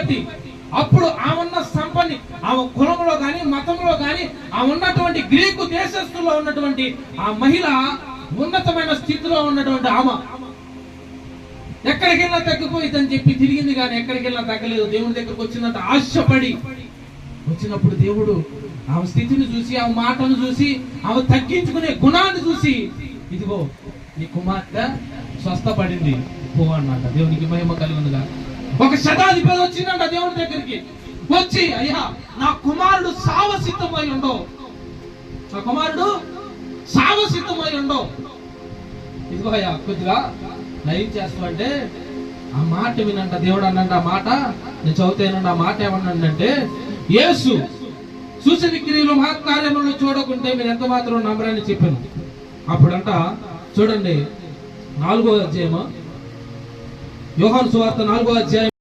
బట్టి అప్పుడు ఆమెన్న సంపన్ని, ఆమె కులంలో కానీ మతంలో కానీ ఆ ఉన్నటువంటి గ్రీకు దేశస్తుల్లో ఉన్నటువంటి ఆ మహిళ ఉన్నతమైన స్థితిలో ఉన్నటువంటి ఆమె ఎక్కడికి వెళ్ళినా తగ్గిపోయిందని చెప్పి తిరిగింది, కానీ ఎక్కడికి వెళ్ళినా తగ్గలేదు. దేవుని దగ్గరకు వచ్చిందంట ఆశపడి. వచ్చినప్పుడు దేవుడు ఆమె స్థితిని చూసి, ఆమె మాటను చూసి, ఆమె తగ్గించుకునే గుణాన్ని చూసి, ఇదిగో నీ కుమార్తె స్వస్థపడింది పో అన్నమాట. దేవునికి మహిమ కలుగునుగా. ఒక శతాధిపతి వచ్చిందంట దేవుని దగ్గరికి. వచ్చి, అయ్యా నా కుమారుడు సావసిద్ధమై ఉండో, నా కుమారుడు సావసిద్ధమై ఉండో, ఇదిగో అయ్యా కొద్దిగా నయం చేస్తామంటే ఆ మాట వినంట. దేవుడు అన్నంట ఆ మాట, నేను చదువుతానండి. ఆ మాట ఏమన్నాడంటే, యేసు సూచన క్రియలు మహత్కార్యములు చూడకుంటే మీరు ఎంత మాత్రం నమ్మరని చెప్పాను. అప్పుడంట చూడండి 4వ అధ్యాయము, యోహాను సువార్త 4వ అధ్యాయం